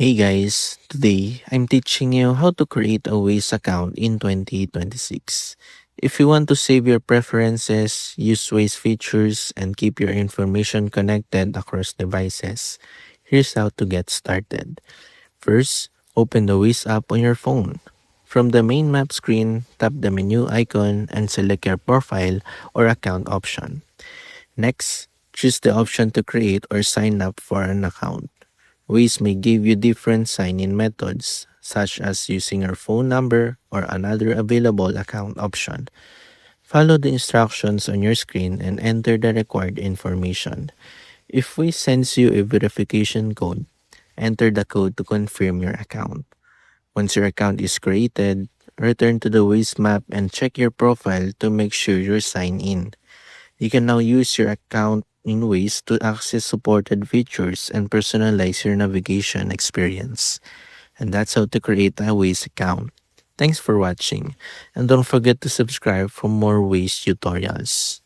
Hey guys, today I'm teaching you how to create a Waze account in 2026. If you want to save your preferences, use Waze features, and keep your information connected across devices, here's how to get started. First, open the Waze app on your phone. From the main map screen, tap the menu icon and select your profile or account option. Next, choose the option to create or sign up for an account. Waze may give you different sign-in methods, such as using your phone number or another available account option. Follow the instructions on your screen and enter the required information. If Waze sends you a verification code, enter the code to confirm your account. Once your account is created, return to the Waze map and check your profile to make sure you're signed in. You can now use your account in Ways to access supported features and personalize your navigation experience. And that's how to create a Waze account. Thanks for watching, and don't forget to subscribe for more Waze tutorials.